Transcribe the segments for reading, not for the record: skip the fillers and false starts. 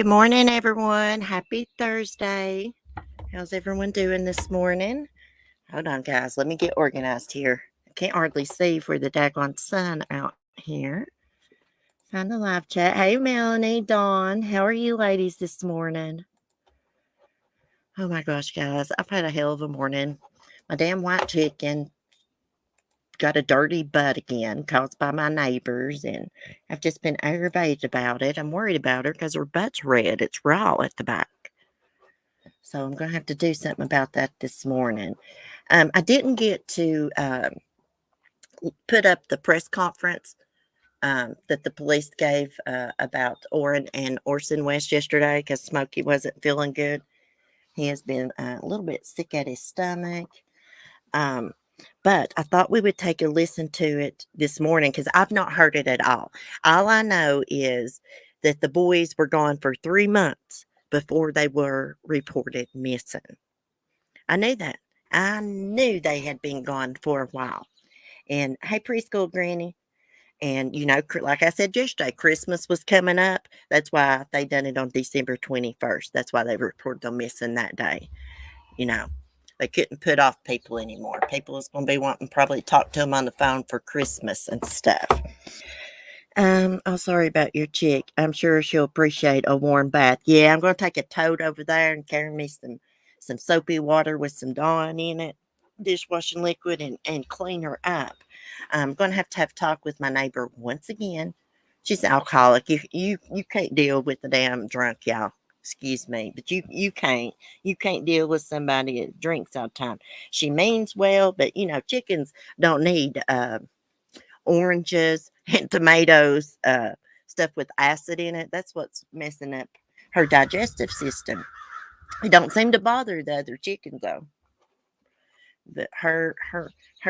Good morning, everyone. Happy Thursday. How's everyone doing this morning? Hold on, guys. Let me get organized here. I can't hardly see for the daggone sun out here. Find the live chat. Hey, Melanie, Dawn. How are you ladies this morning? Oh my gosh, guys. I've had a hell of a morning. My damn white chicken got a dirty butt again caused by my neighbors, and I've just been aggravated about it. I'm worried about her because her butt's red. It's raw at the back. So I'm going to have to do something about that this morning. I didn't get to put up the press conference that the police gave about Orinn and OrsonWest yesterday because Smokey wasn't feeling good. He has been a little bit sick at his stomach. Um, but I thought we would take a listen to it this morning because I've not heard it at all. All I know is that the boys were gone for 3 months before they were reported missing. I knew that. I knew they had been gone for a while. And hey, preschool granny. And, like I said yesterday, Christmas was coming up. That's why they done it on December 21st. That's why they reported them missing that day. You know, they couldn't put off people anymore. People is going to be wanting probably talk to them on the phone for Christmas and stuff. Oh, sorry about your chick. I'm sure she'll appreciate a warm bath. Yeah, I'm going to take a tote over there and carry me some soapy water with some Dawn in it, dishwashing liquid, and clean her up. I'm going to have talk with my neighbor once again. She's an alcoholic. You can't deal with the damn drunk, y'all. Excuse me, but you can't deal with somebody that drinks all the time. She means well, but chickens don't need oranges and tomatoes, stuff with acid in it. That's what's messing up her digestive system. It don't seem to bother the other chickens though. But her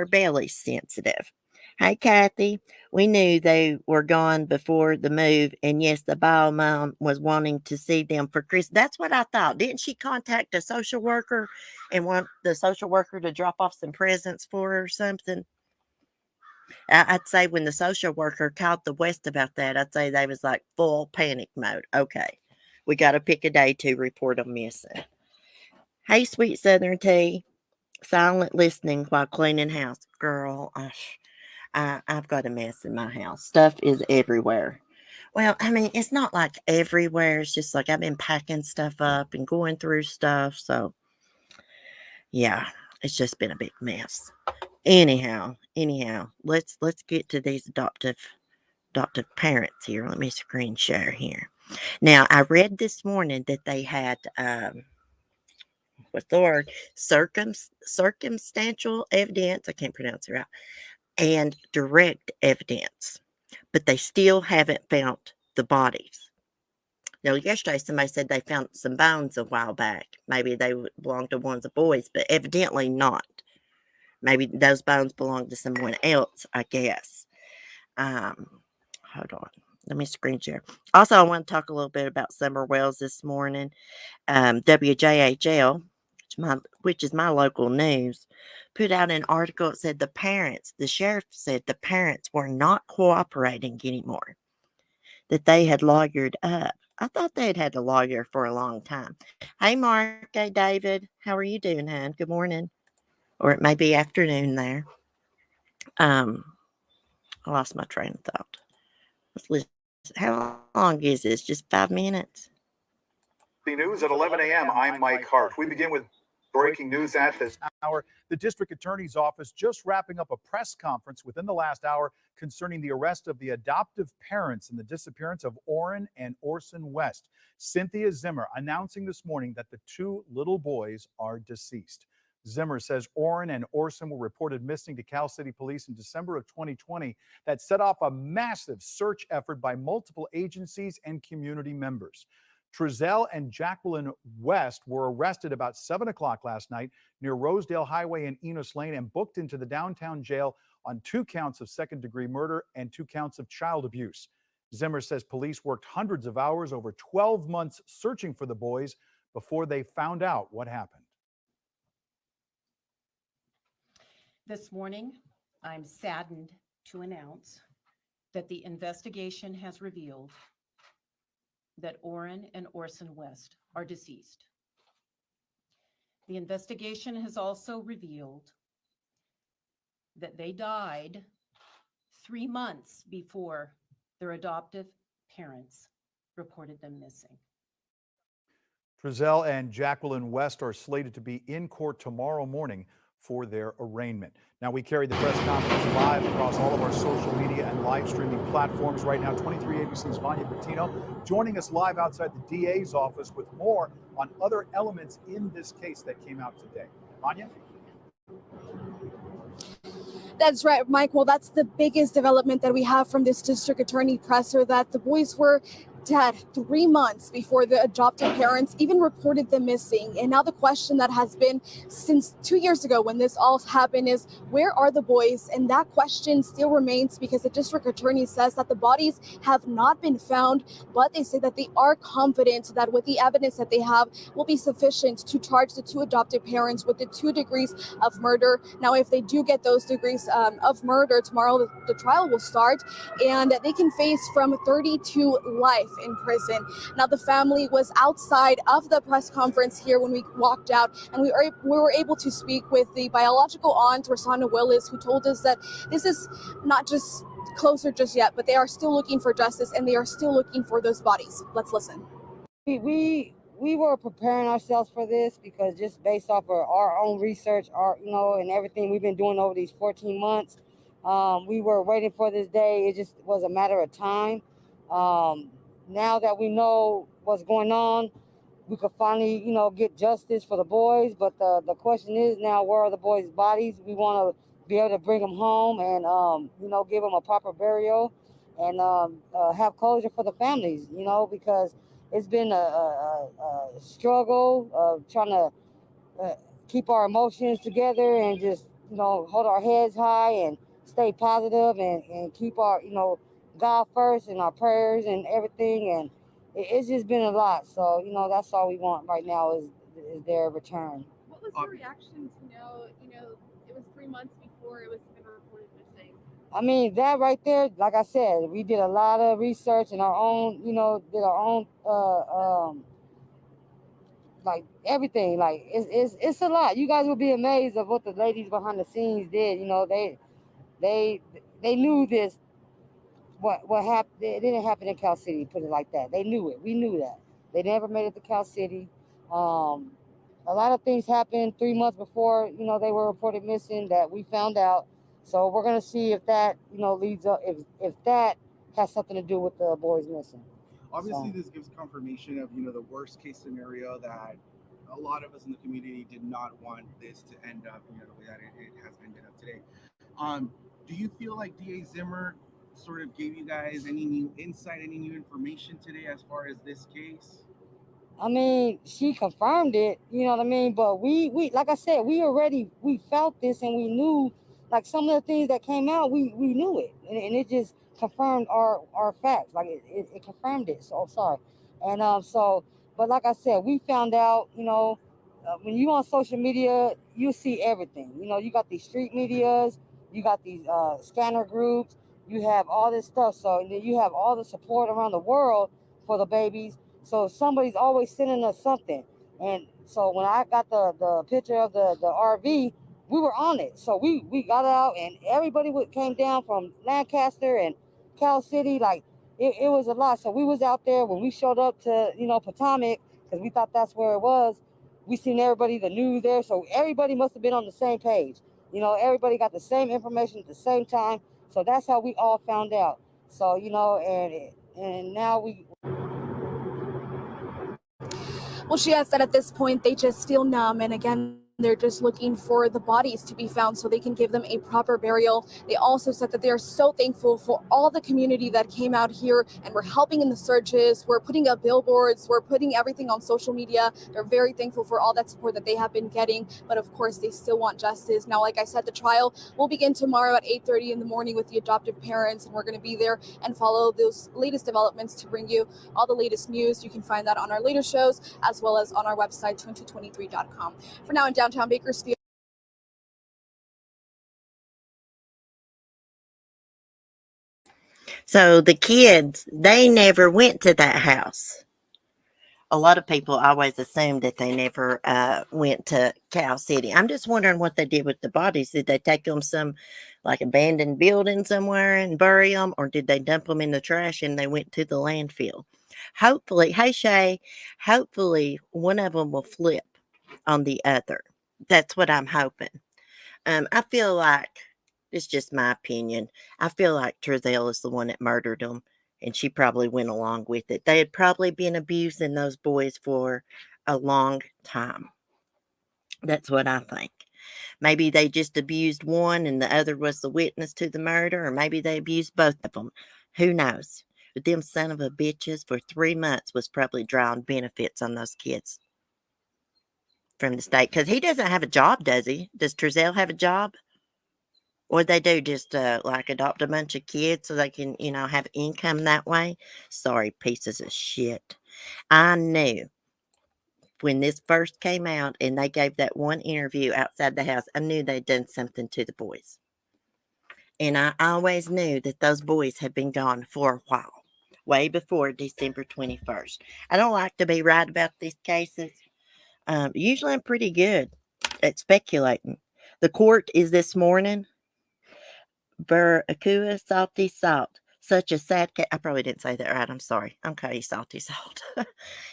belly's sensitive. Hey Kathy, we knew they were gone before the move, and yes, the bio mom was wanting to see them for Christmas. That's what I thought. Didn't she contact a social worker and want the social worker to drop off some presents for her or something? I'd say when the social worker called the West about that, I'd say they was like full panic mode. Okay, we got to pick a day to report them missing. Hey, sweet Southern tea, silent listening while cleaning house. Girl, I've got a mess in my house. Stuff is everywhere. Well, I mean, it's not like everywhere. It's just like I've been packing stuff up and going through stuff. So, yeah, it's just been a big mess. Anyhow, let's get to these adoptive parents here. Let me screen share here. Now, I read this morning that they had what's the word? Circumstantial evidence. I can't pronounce it right. And direct evidence, but they still haven't found the bodies. Now, yesterday somebody said they found some bones a while back. Maybe they belonged to one of the boys, but evidently not. Maybe those bones belong to someone else, I guess. Hold on. Let me screen share. Also, I want to talk a little bit about Summer Wells this morning. WJHL, which is my local news, put out an article that said the sheriff said the parents were not cooperating anymore, that they had lawyered up. I thought they'd had a lawyer for a long time. Hey, Mark. Hey, David. How are you doing, hon? Good morning. Or it may be afternoon there. Um, I lost my train of thought. Let's listen. How long is this? Just 5 minutes? The news at 11 a.m. I'm Mike Hart. We begin with breaking news at this hour. The district attorney's office just wrapping up a press conference within the last hour concerning the arrest of the adoptive parents and the disappearance of Orinn and Orson West. Cynthia Zimmer announcing this morning that the two little boys are deceased. Zimmer says Orinn and Orson were reported missing to Cal City Police in December of 2020. That set off a massive search effort by multiple agencies and community members. Trezell and Jacqueline West were arrested about 7 o'clock last night near Rosedale Highway and Enos Lane and booked into the downtown jail on 2 counts of second-degree murder and 2 counts of child abuse. Zimmer says police worked hundreds of hours over 12 months searching for the boys before they found out what happened. This morning, I'm saddened to announce that the investigation has revealed that Orinn and OrsonWest are deceased. The investigation has also revealed that they died 3 months before their adoptive parents reported them missing. Trezell and Jacqueline West are slated to be in court tomorrow morning for their arraignment. Now, we carry the press conference live across all of our social media and live streaming platforms right now. 23 ABC's Vanya Bertino joining us live outside the DA's office with more on other elements in this case that came out today. Vanya? That's right, Mike. Well, that's the biggest development that we have from this district attorney presser, that the boys were dead 3 months before the adoptive parents even reported them missing. And now the question that has been since 2 years ago when this all happened is, where are the boys? And that question still remains because the district attorney says that the bodies have not been found, but they say that they are confident that with the evidence that they have will be sufficient to charge the 2 adoptive parents with the 2 degrees of murder. Now, if they do get those degrees of murder, tomorrow the trial will start, and they can face from 30 to life in prison. Now, the family was outside of the press conference here when we walked out, and we were able to speak with the biological aunt, Rosanna Willis, who told us that this is not just closer just yet, but they are still looking for justice and they are still looking for those bodies. Let's listen. We were preparing ourselves for this because just based off of our own research, and everything we've been doing over these 14 months, we were waiting for this day. It just was a matter of time. Now that we know what's going on, we could finally, get justice for the boys. But the question is now, where are the boys' bodies? We want to be able to bring them home and, give them a proper burial and have closure for the families, because it's been a struggle of trying to keep our emotions together and just, hold our heads high and stay positive and keep our, God first in our prayers and everything. And it's just been a lot. So, that's all we want right now is their return. What was your reaction to know, it was 3 months before it was even reported missing? I mean, that right there, like I said, we did a lot of research and our own, did our own, like everything. Like it's a lot. You guys will be amazed of what the ladies behind the scenes did. They knew this. What happened? It didn't happen in Cal City. Put it like that. They knew it. We knew that. They never made it to Cal City. A lot of things happened 3 months before, they were reported missing that we found out. So we're gonna see if that, leads up, if that has something to do with the boys missing. Obviously, this gives confirmation of, the worst case scenario that a lot of us in the community did not want this to end up, the way that it has ended up today. Do you feel like DA Zimmer sort of gave you guys any new insight, any new information today as far as this case? I mean, she confirmed it, you know what I mean? But we like I said, we felt this and we knew, like some of the things that came out, we knew it. And it just confirmed our facts. Like it confirmed it. So sorry. And but like I said, we found out, when you on social media, you see everything. You got these street medias, you got these scanner groups, you have all this stuff. So then you have all the support around the world for the babies. So somebody's always sending us something. And so when I got the picture of the RV, we were on it. So we got out and everybody came down from Lancaster and Cal City. Like it was a lot. So we was out there when we showed up to, Potomac, because we thought that's where it was. We seen everybody, the news there. So everybody must have been on the same page. Everybody got the same information at the same time. So that's how we all found out. So, and now we... Well, she has said at this point they just feel numb, and again, they're just looking for the bodies to be found so they can give them a proper burial. They also said that they are so thankful for all the community that came out here and we're helping in the searches. We're putting up billboards. We're putting everything on social media. They're very thankful for all that support that they have been getting. But of course, they still want justice. Now, like I said, the trial will begin tomorrow at 8:30 in the morning with the adoptive parents, and we're going to be there and follow those latest developments to bring you all the latest news. You can find that on our later shows as well as on our website, 2023.com. For now, in downtown Bakersfield. So the kids, they never went to that house. a lot of people always assume that they never went to Cow City. I'm just wondering what they did with the bodies. Did they take them some like abandoned building somewhere and bury them, or did they dump them in the trash and they went to the landfill? Hopefully, hey Shay, hopefully one of them will flip on the other. That's what I'm hoping. I feel like it's just my opinion. I feel like Trezell is the one that murdered them, and she probably went along with it. They had probably been abusing those boys for a long time. That's what I think. Maybe they just abused one and the other was the witness to the murder, or maybe they abused both of them. Who knows? But them son of a bitches for 3 months was probably drawing benefits on those kids from the state. Because he doesn't have a job, does he? Does Trezell have a job? Or they do just like adopt a bunch of kids so they can, have income that way? Sorry, pieces of shit. I knew when this first came out and they gave that one interview outside the house, I knew they'd done something to the boys. And I always knew that those boys had been gone for a while, way before December 21st. I don't like to be right about these cases. Usually I'm pretty good at speculating. The court is this morning. Akua salty salt. Such a sad case. I probably didn't say that right. I'm sorry. Okay, salty salt.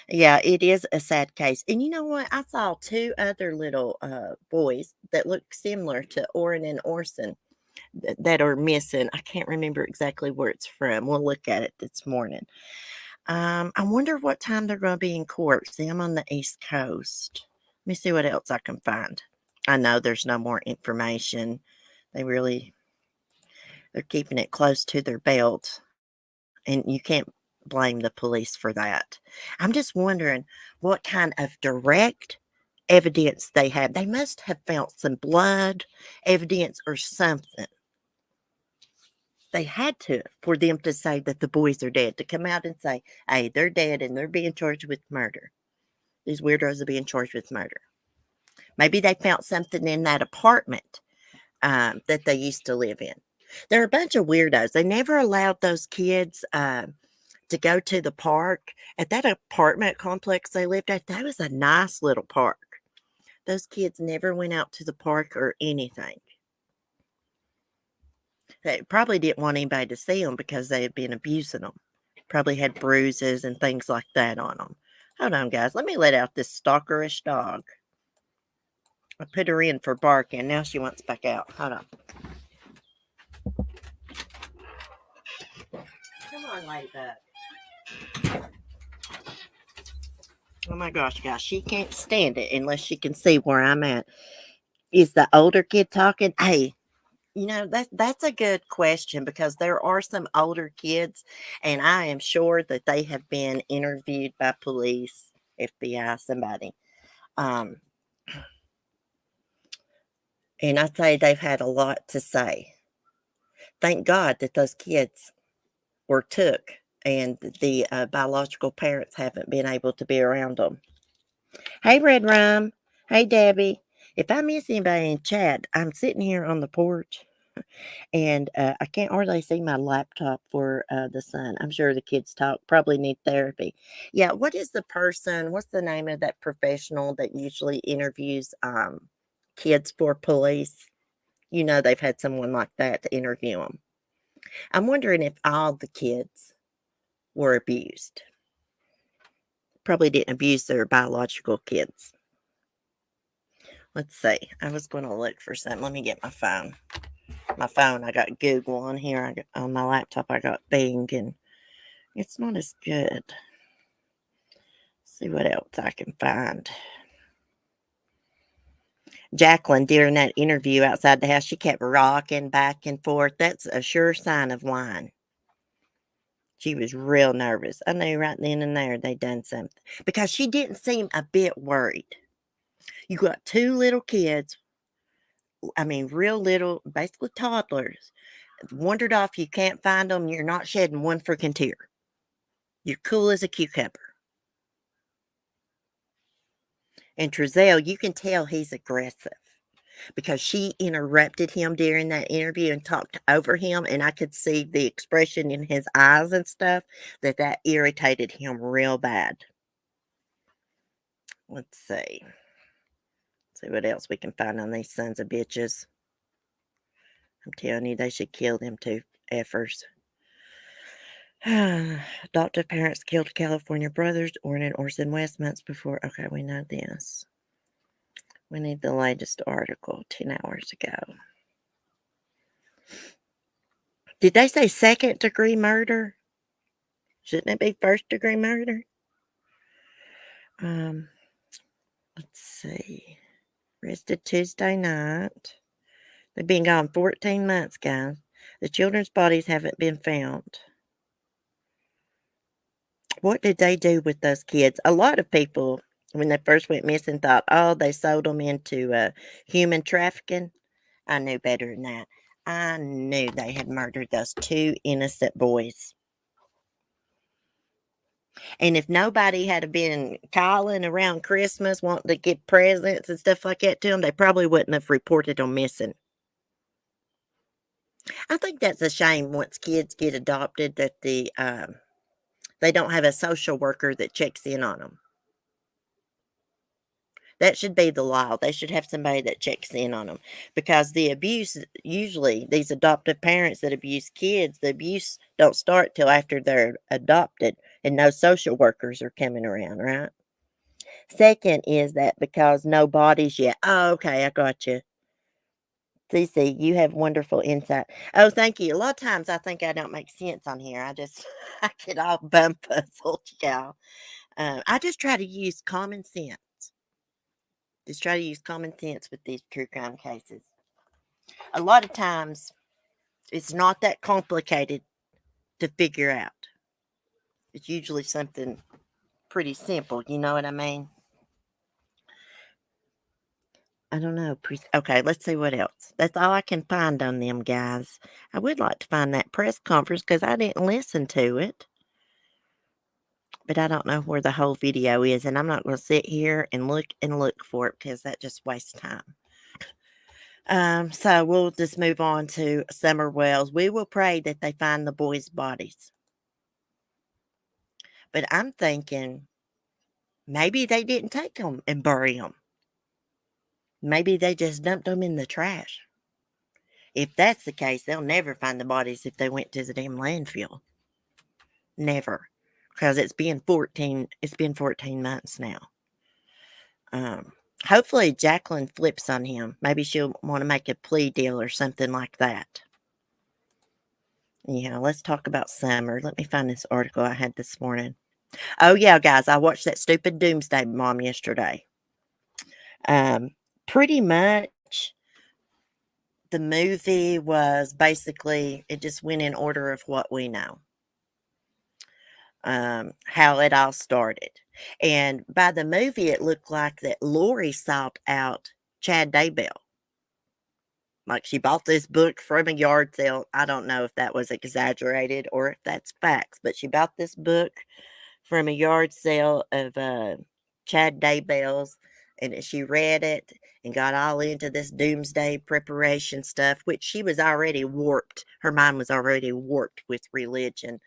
Yeah, it is a sad case. And you know what? I saw two other little boys that look similar to Orinn and Orson that are missing. I can't remember exactly where it's from. We'll look at it this morning. I wonder what time they're going to be in court. See, I'm on the East Coast. Let me see what else I can find. I know there's no more information. They're keeping it close to their belt, and you can't blame the police for that. I'm just wondering what kind of direct evidence they have. They must have found some blood evidence or something. They had to, for them to say that the boys are dead, to come out and say, hey, they're dead and they're being charged with murder. These weirdos are being charged with murder. Maybe they found something in that apartment that they used to live in. They're a bunch of weirdos. They never allowed those kids to go to the park. At that apartment complex they lived at, that was a nice little park. Those kids never went out to the park or anything. They probably didn't want anybody to see them because they had been abusing them. Probably had bruises and things like that on them. Hold on, guys. Let me let out this stalkerish dog. I put her in for barking. Now she wants back out. Hold on. Come on, Ladybug. Oh my gosh, guys. She can't stand it unless she can see where I'm at. Is the older kid talking? Hey, that's a good question, because there are some older kids, and I am sure that they have been interviewed by police, FBI, somebody. And I'd say they've had a lot to say. Thank God that those kids were took and the biological parents haven't been able to be around them. Hey, Red Rum. Hey, Debbie. If I miss anybody in chat, I'm sitting here on the porch and I can't hardly see my laptop for the sun. I'm sure the kids probably need therapy. Yeah, what's the name of that professional that usually interviews kids for police? They've had someone like that to interview them. I'm wondering if all the kids were abused. Probably didn't abuse their biological kids. Let's see. I was going to look for something. Let me get my phone. I got Google on here. On my laptop, I got Bing, and it's not as good. Let's see what else I can find. Jacqueline, during that interview outside the house, she kept rocking back and forth. That's a sure sign of wine. She was real nervous. I knew right then and there they'd done something, because she didn't seem a bit worried. You got two little kids, real little, basically toddlers, wandered off. You can't find them. You're not shedding one freaking tear. You're cool as a cucumber. And Trezell, you can tell he's aggressive, because she interrupted him during that interview and talked over him, and I could see the expression in his eyes and stuff that irritated him real bad. Let's see. See what else we can find on these sons of bitches. I'm telling you, they should kill them two effers. Adoptive parents killed California brothers, Orinn and OrsonWest months before. Okay, we know this. We need the latest article 10 hours ago. Did they say second degree murder? Shouldn't it be first degree murder? Let's see. Arrested Tuesday night. They've been gone 14 months, guys. The children's bodies haven't been found. What did they do with those kids? A lot of people, when they first went missing, thought, oh, they sold them into human trafficking. I knew better than that. I knew they had murdered those two innocent boys. And if nobody had been calling around Christmas wanting to give presents and stuff like that to them, they probably wouldn't have reported them missing. I think that's a shame once kids get adopted that they don't have a social worker that checks in on them. That should be the law. They should have somebody that checks in on them, because the abuse, usually these adoptive parents that abuse kids, the abuse don't start till after they're adopted and no social workers are coming around, right? Second is that because no bodies yet. Oh, okay, I got you. Cece, you have wonderful insight. Oh, thank you. A lot of times I think I don't make sense on here. I get all bum puzzled, y'all. I just try to use common sense. Just try to use common sense with these true crime cases. A lot of times it's not that complicated to figure out. It's usually something pretty simple. You know what I mean? I don't know. Okay, let's see what else. That's all I can find on them, guys. I would like to find that press conference because I didn't listen to it. But I don't know where the whole video is, and I'm not going to sit here and look for it because that just wastes time. So we'll just move on to Summer Wells. We will pray that they find the boys' bodies. But I'm thinking maybe they didn't take them and bury them. Maybe they just dumped them in the trash. If that's the case, they'll never find the bodies if they went to the damn landfill. Never. Because it's been 14 months now. Hopefully Jacqueline flips on him. Maybe she'll want to make a plea deal or something like that. Yeah, let's talk about Summer. Let me find this article I had this morning. Oh, yeah, guys, I watched that stupid Doomsday Mom yesterday. Pretty much the movie was basically, it just went in order of what we know. How it all started. And by the movie, it looked like that Lori sought out Chad Daybell. Like she bought this book from a yard sale. I don't know if that was exaggerated or if that's facts, but she bought this book from a yard sale of Chad Daybell's, and she read it and got all into this doomsday preparation stuff, which she was already warped. Her mind was already warped with religion.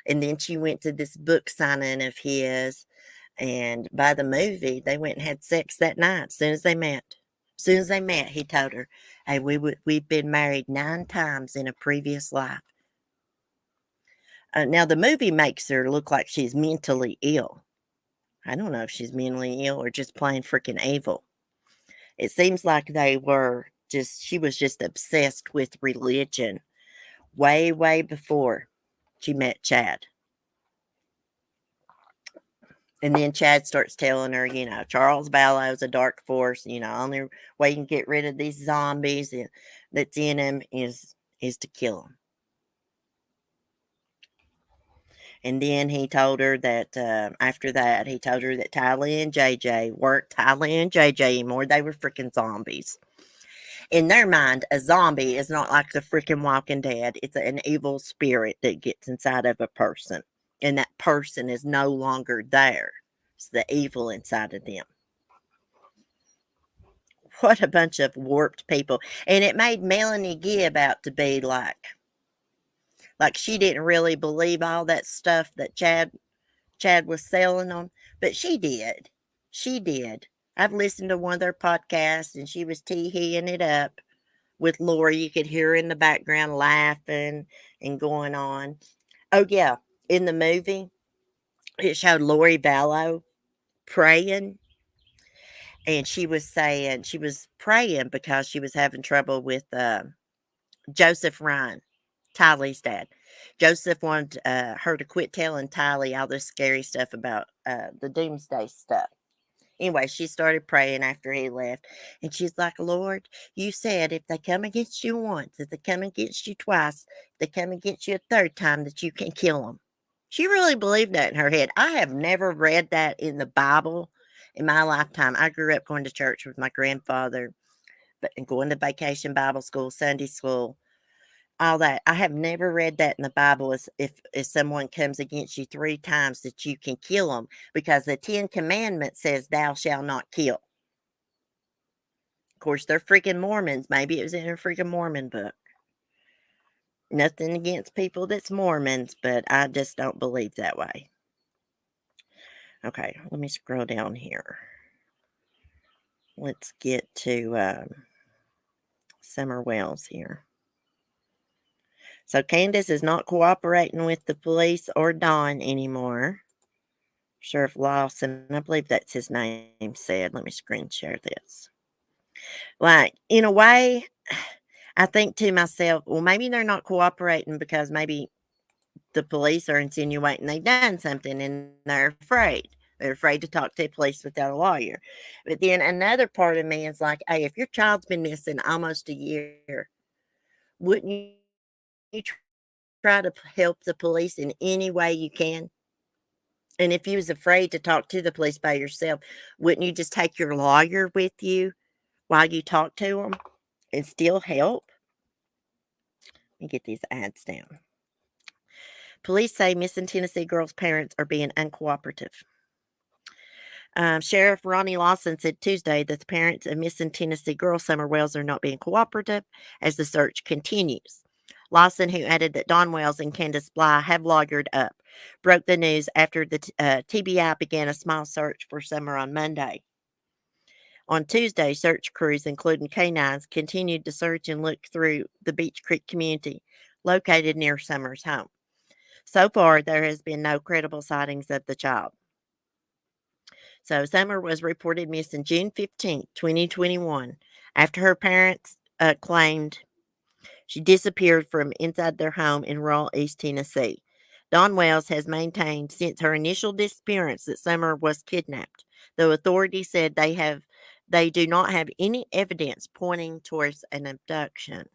And then she went to this book signing of his, and by the movie, they went and had sex that night as soon as they met. As soon as they met, he told her, hey, we've been married 9 times in a previous life. Now, the movie makes her look like she's mentally ill. I don't know if she's mentally ill or just plain freaking evil. It seems like she was just obsessed with religion way, way before she met Chad. And then Chad starts telling her, Charles Ballow's a dark force. Only way you can get rid of these zombies that's in him is to kill them. And then he told her that after that, he told her that Tylee and JJ weren't Tylee and JJ anymore. They were freaking zombies. In their mind, a zombie is not like the freaking Walking Dead. It's an evil spirit that gets inside of a person. And that person is no longer there. It's the evil inside of them. What a bunch of warped people. And it made Melanie Gibb out to be like she didn't really believe all that stuff that Chad was selling them, but she did. She did. I've listened to one of their podcasts, and she was tee-heeing it up with Lori. You could hear her in the background laughing and going on. Oh, yeah. In the movie, it showed Lori Vallow praying, and she was saying she was praying because she was having trouble with Joseph Ryan, Tylee's dad. Joseph wanted her to quit telling Tylee all this scary stuff about the doomsday stuff. Anyway, she started praying after he left, and she's like, Lord, you said if they come against you once, if they come against you twice, if they come against you a third time, that you can kill them. She really believed that in her head. I have never read that in the Bible in my lifetime. I grew up going to church with my grandfather, but and going to vacation Bible school, Sunday school, all that. I have never read that in the Bible as if someone comes against you 3 times that you can kill them, because the 10 commandments says thou shalt not kill. Of course, they're freaking Mormons. Maybe it was in a freaking Mormon book. Nothing against people that's Mormons, but I just don't believe that way. Okay, let me scroll down here. Let's get to Summer Wells here. So Candace is not cooperating with the police or Don anymore. Sheriff Lawson, I believe that's his name, said. Let me screen share this. Like, in a way, I think to myself, well, maybe they're not cooperating because maybe the police are insinuating they've done something and they're afraid. They're afraid to talk to the police without a lawyer. But then another part of me is like, hey, if your child's been missing almost a year, wouldn't you try to help the police in any way you can? And if you was afraid to talk to the police by yourself, wouldn't you just take your lawyer with you while you talk to them and still help? Let me get these ads down. Police say missing Tennessee girls' parents are being uncooperative. Sheriff Ronnie Lawson said Tuesday that the parents of missing Tennessee girl Summer Wells are not being cooperative as the search continues. Lawson, who added that Don Wells and Candace Bly have lawyered up, broke the news after the TBI began a small search for Summer on Monday. On Tuesday, search crews, including canines, continued to search and look through the Beech Creek community located near Summer's home. So far, there has been no credible sightings of the child. So Summer was reported missing June 15th, 2021, after her parents claimed she disappeared from inside their home in rural East Tennessee. Don Wells has maintained since her initial disappearance that Summer was kidnapped, though authorities said they do not have any evidence pointing towards an abduction.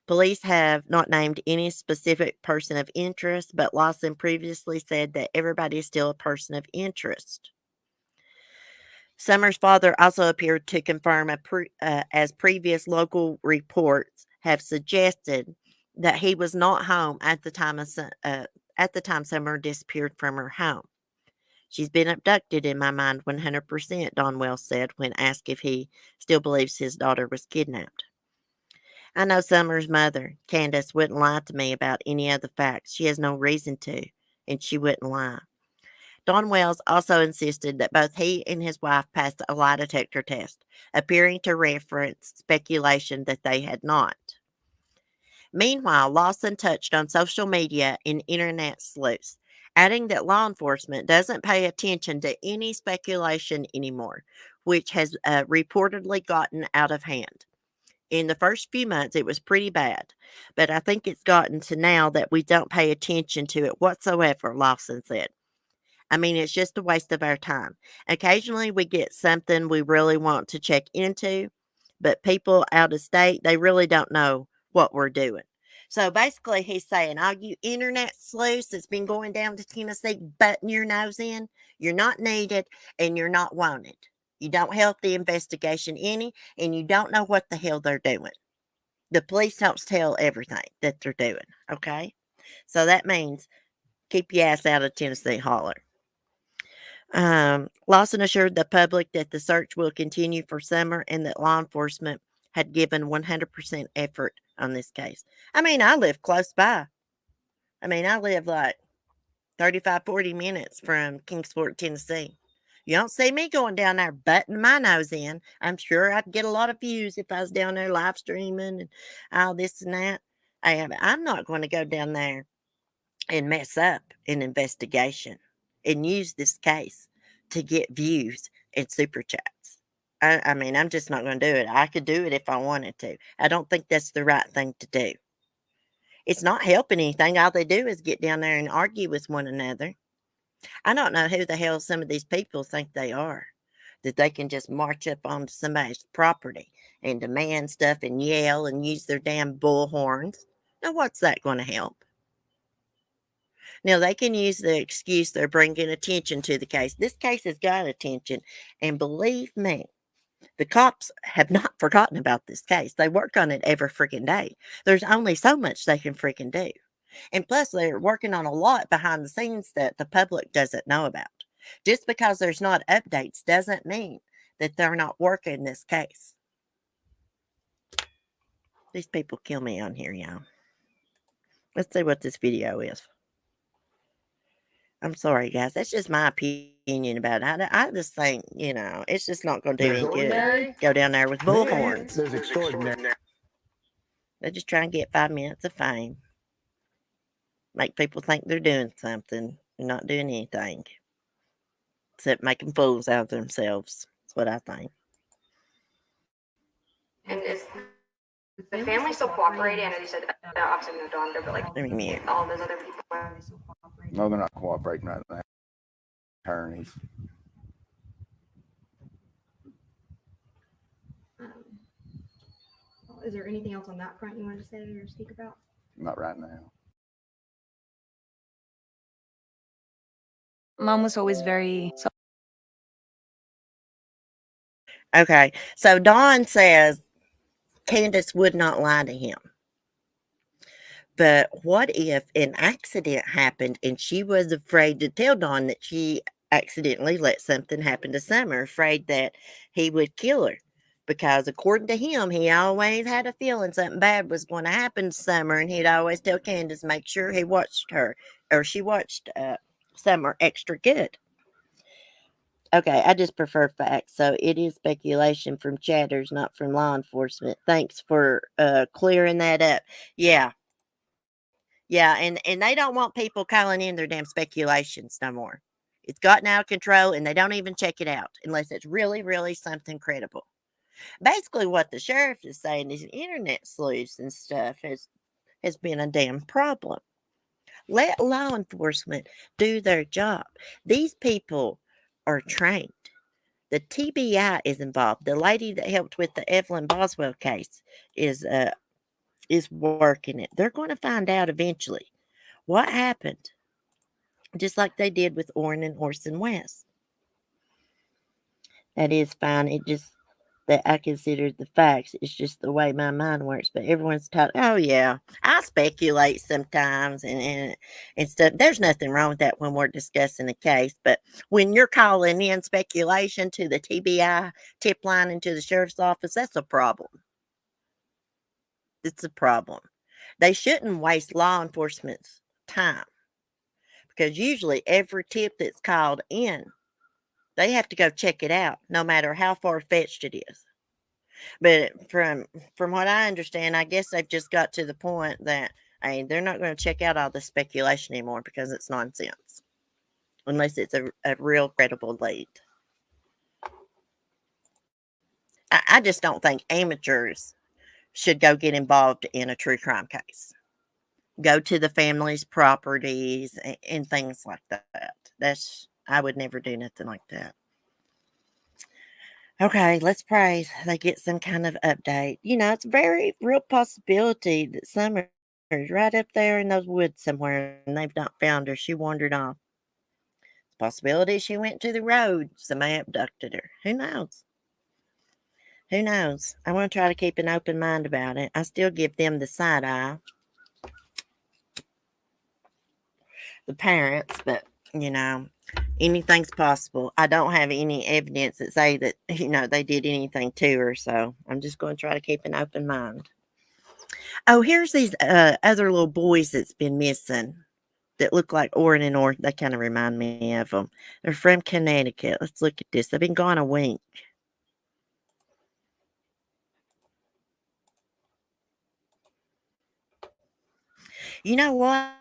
Police have not named any specific person of interest, but Lawson previously said that everybody is still a person of interest. Summer's father also appeared to confirm, as previous local reports have suggested, that he was not home at the time Summer disappeared from her home. She's been abducted in my mind 100%, Don Wells said when asked if he still believes his daughter was kidnapped. I know Summer's mother, Candace, wouldn't lie to me about any of the facts. She has no reason to, and she wouldn't lie. Don Wells also insisted that both he and his wife passed a lie detector test, appearing to reference speculation that they had not. Meanwhile, Lawson touched on social media and internet sleuths, adding that law enforcement doesn't pay attention to any speculation anymore, which has reportedly gotten out of hand. In the first few months, it was pretty bad, but I think it's gotten to now that we don't pay attention to it whatsoever, Lawson said. I mean, it's just a waste of our time. Occasionally, we get something we really want to check into, but people out of state, they really don't know what we're doing. So basically, he's saying, all you internet sleuths that's been going down to Tennessee, butting your nose in, you're not needed and you're not wanted. You don't help the investigation any, and you don't know what the hell they're doing. The police helps tell everything that they're doing, okay? So that means keep your ass out of Tennessee holler. Lawson assured the public that the search will continue for Summer and that law enforcement had given 100% effort on this case. I mean, I live close by. I mean, I live like 35, 40 minutes from Kingsport, Tennessee. You don't see me going down there butting my nose in. I'm sure I'd get a lot of views if I was down there live streaming and all this and that. I'm not going to go down there and mess up an investigation and use this case to get views and super chats. I mean, I'm just not going to do it. I could do it if I wanted to. I don't think that's the right thing to do. It's not helping anything. All they do is get down there and argue with one another. I don't know who the hell some of these people think they are, that they can just march up onto somebody's property and demand stuff and yell and use their damn bullhorns. Now, what's that going to help? Now, they can use the excuse they're bringing attention to the case. This case has got attention, and believe me, the cops have not forgotten about this case. They work on it every freaking day. There's only so much they can freaking do. And plus, they're working on a lot behind the scenes that the public doesn't know about. Just because there's not updates doesn't mean that they're not working this case. These people kill me on here, y'all. Let's see what this video is. I'm sorry, guys. That's just my opinion about it. I just think, it's just not going to do any good. Go down there with bullhorns. There's extraordinary. They're just trying to get 5 minutes of fame. Make people think they're doing something. They're not doing anything. Except making fools out of themselves. That's what I think. And is the family still cooperating? I know you said obviously no daughter, but like Let me mute. all those other people. No, they're not cooperating right now. Attorneys. Is there anything else on that front you wanted to say or speak about? Not right now. Mom was always very Okay, so Dawn says Candace would not lie to him. But what if an accident happened and she was afraid to tell Dawn that she accidentally let something happen to Summer, afraid that he would kill her? Because according to him, he always had a feeling something bad was going to happen to Summer, and he'd always tell Candace, make sure he watched her, or she watched Summer extra good. Okay, I just prefer facts. So it is speculation from chatters, not from law enforcement. Thanks for clearing that up. Yeah. Yeah, and they don't want people calling in their damn speculations no more. It's gotten out of control, and they don't even check it out unless it's really, really something credible. Basically, what the sheriff is saying is internet sleuths and stuff has been a damn problem. Let law enforcement do their job. These people are trained. The TBI is involved. The lady that helped with the Evelyn Boswell case is working it. They're going to find out eventually what happened, just like they did with Orinn and OrsonWest. That is fine. It just that I consider the facts. It's just the way my mind works. But everyone's taught, oh yeah, I speculate sometimes and stuff. There's nothing wrong with that when we're discussing a case. But when you're calling in speculation to the TBI tip line and to the sheriff's office, that's a problem. It's a problem. They shouldn't waste law enforcement's time, because usually every tip that's called in, they have to go check it out, no matter how far-fetched it is. But from what I understand, I guess they've just got to the point that they're not going to check out all the speculation anymore because it's nonsense, unless it's a real credible lead. I just don't think amateurs should go get involved in a true crime case. Go to the family's properties and things like that. I would never do nothing like that. Okay, let's pray they get some kind of update. It's a very real possibility that Summer's right up there in those woods somewhere and they've not found her. She wandered off. It's a possibility she went to the road. Somebody abducted her. Who knows? Who knows? I want to try to keep an open mind about it. I still give them the side eye, the parents, but anything's possible. I don't have any evidence that say that they did anything to her, so I'm just going to try to keep an open mind. Oh, here's these other little boys that's been missing. that look like Orinn and Orson. They kind of remind me of them. They're from Connecticut. Let's look at this. They've been gone a week. You know what?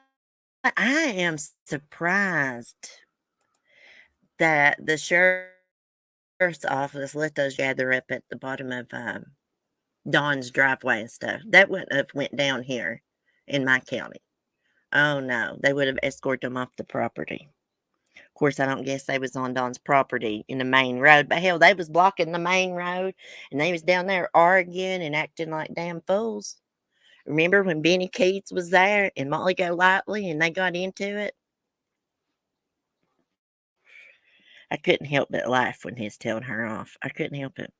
I am surprised that the sheriff's office let those gather up at the bottom of Dawn's driveway and stuff. That wouldn't have went down here in my county. Oh no, they would have escorted them off the property. Of course, I don't guess they was on Dawn's property in the main road, but hell, they was blocking the main road, and they was down there arguing and acting like damn fools. Remember when Benny Keats was there and Molly Golightly and they got into it? I couldn't help but laugh when he was telling her off. I couldn't help it.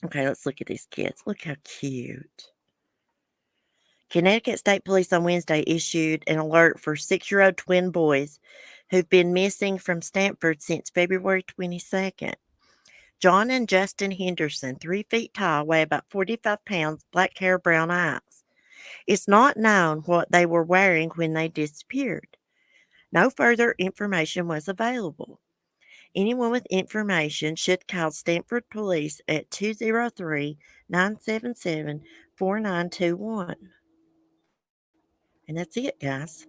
Okay, let's look at these kids. Look how cute. Connecticut State Police on Wednesday issued an alert for 6-year-old twin boys who've been missing from Stanford since February 22nd. John and Justin Henderson, 3 feet tall, weigh about 45 pounds, black hair, brown eyes. It's not known what they were wearing when they disappeared. No further information was available. Anyone with information should call Stanford Police at 203-977-4921. And that's it, guys.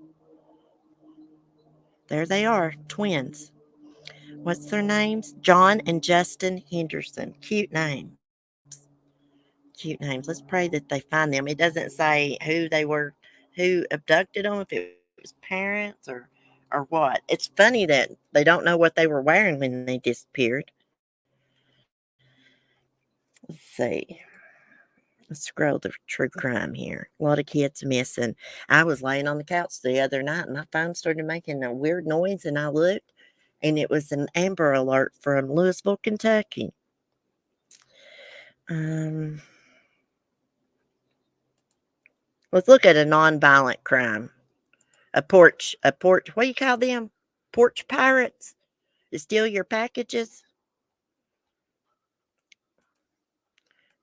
There they are, twins. What's their names? John and Justin Henderson. Cute names. Cute names. Let's pray that they find them. It doesn't say who they were, who abducted them, if it was parents or what. It's funny that they don't know what they were wearing when they disappeared. Let's see. Let's scroll the true crime here. A lot of kids missing. I was laying on the couch the other night and my phone started making a weird noise and I looked and it was an Amber Alert from Louisville, Kentucky. Let's look at a nonviolent crime. A porch, what do you call them? Porch pirates to steal your packages.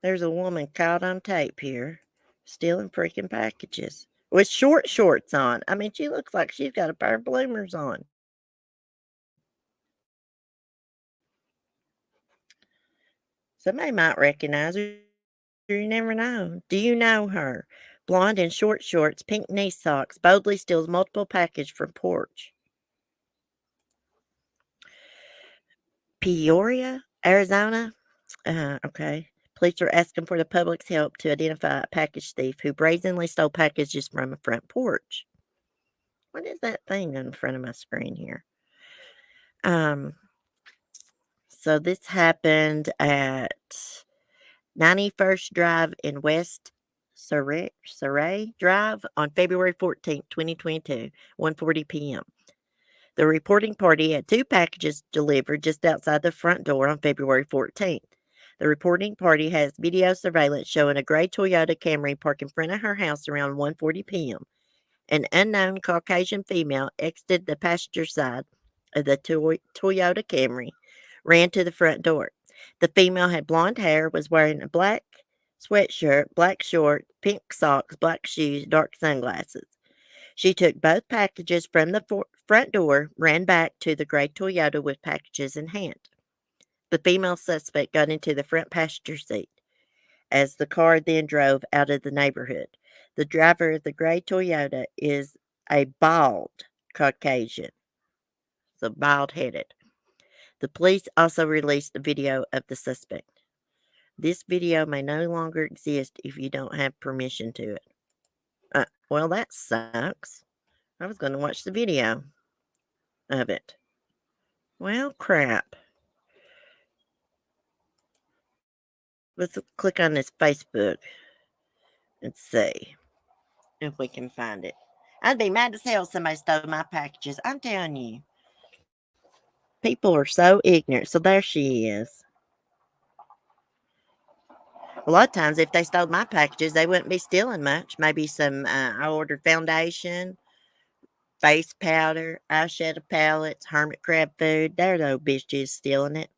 There's a woman caught on tape here stealing freaking packages with short shorts on. I mean, she looks like she's got a pair of bloomers on. Somebody might recognize her. You never know. Do you know her? Blonde in short shorts, pink knee socks, boldly steals multiple packages from porch. Peoria, Arizona. Okay. Police are asking for the public's help to identify a package thief who brazenly stole packages from a front porch. What is that thing in front of my screen here? So this happened at 91st Drive in West Surrey Drive on February 14th, 2022, 1:40 p.m. The reporting party had 2 packages delivered just outside the front door on February 14th. The reporting party has video surveillance showing a gray Toyota Camry parked in front of her house around 1:40 p.m. An unknown Caucasian female exited the passenger side of the Toyota Camry, ran to the front door. The female had blonde hair, was wearing a black sweatshirt, black shorts, pink socks, black shoes, dark sunglasses. She took both packages from the front door, ran back to the gray Toyota with packages in hand. The female suspect got into the front passenger seat as the car then drove out of the neighborhood. The driver of the gray Toyota is a bald Caucasian, so bald-headed. The police also released a video of the suspect. This video may no longer exist if you don't have permission to it. Well, that sucks. I was going to watch the video of it. Well, crap. Let's click on this Facebook and see if we can find it. I'd be mad as hell if somebody stole my packages. I'm telling you. People are so ignorant. So there she is. A lot of times, if they stole my packages, they wouldn't be stealing much. Maybe some, I ordered foundation, face powder, eyeshadow palettes, hermit crab food. They're those bitches stealing it.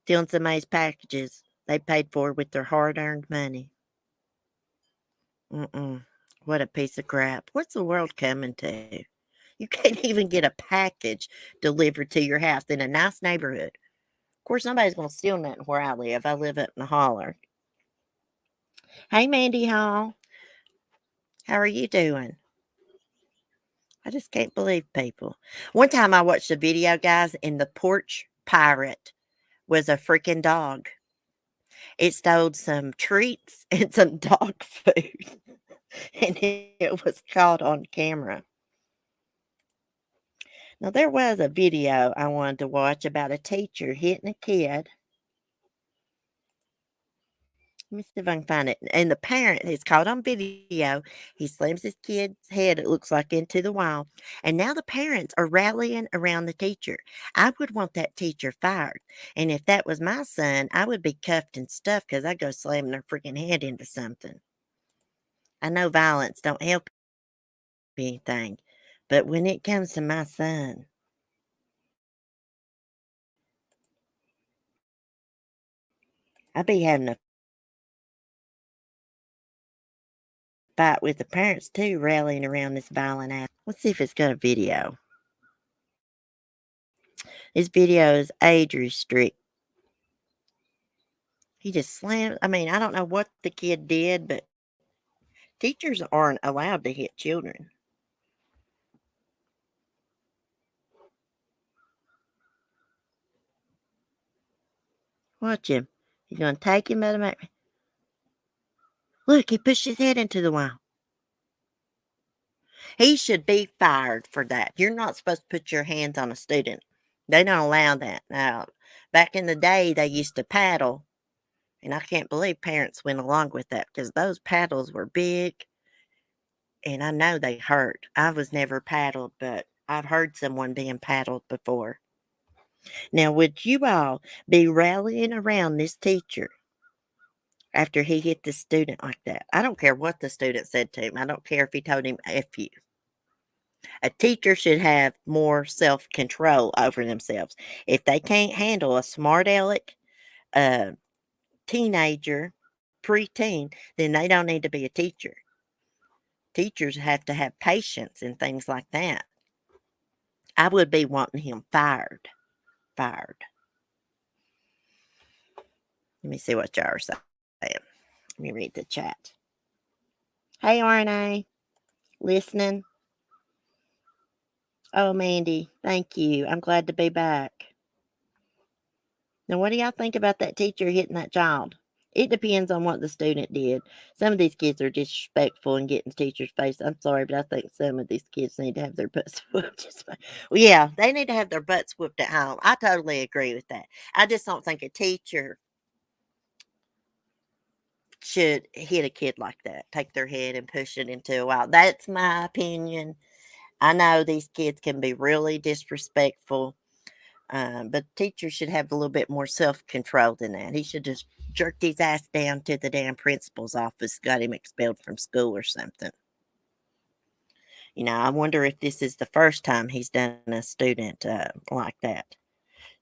Stealing somebody's packages they paid for with their hard-earned money. What a piece of crap. What's the world coming to? You can't even get a package delivered to your house in a nice neighborhood. Of course, nobody's going to steal nothing where I live. I live up in the holler. Hey, Mandy Hall. How are you doing? I just can't believe people. One time I watched a video, guys, and the porch pirate was a freaking dog. It stole some treats and some dog food, and it was caught on camera. Now, there was a video I wanted to watch about a teacher hitting a kid. Let me see if I can find it. And the parent is caught on video. He slams his kid's head, it looks like, into the wall. And now the parents are rallying around the teacher. I would want that teacher fired. And if that was my son, I would be cuffed and stuffed because I'd go slamming their freaking head into something. I know violence don't help anything. But when it comes to my son, I'd be having a fight with the parents too, rallying around this violent act. Let's see if it's got a video. This video is age restrict. He just slammed. I mean, I don't know what the kid did, but teachers aren't allowed to hit children. Watch him. He's going to take him by the back. Look, he pushed his head into the wall. He should be fired for that. You're not supposed to put your hands on a student. They don't allow that. Now, back in the day, they used to paddle. And I can't believe parents went along with that because those paddles were big. And I know they hurt. I was never paddled, but I've heard someone being paddled before. Now, would you all be rallying around this teacher after he hit the student like that? I don't care what the student said to him. I don't care if he told him F you. A teacher should have more self-control over themselves. If they can't handle a smart aleck, teenager, preteen, then they don't need to be a teacher. Teachers have to have patience and things like that. I would be wanting him fired. Fired. Let me see what y'all are saying. Let me read the chat. Hey, RNA. Listening? Oh, Mandy, thank you. I'm glad to be back. Now, what do y'all think about that teacher hitting that child? It depends on what the student did. Some of these kids are disrespectful and get in the teacher's face. I'm sorry, but I think some of these kids need to have their butts whooped. Well, yeah, they need to have their butts whooped at home. I totally agree with that. I just don't think a teacher should hit a kid like that, take their head and push it into a wall. That's my opinion. I know these kids can be really disrespectful, but teachers should have a little bit more self-control than that. He should just jerked his ass down to the damn principal's office, got him expelled from school or something. You know, I wonder if this is the first time he's done a student like that.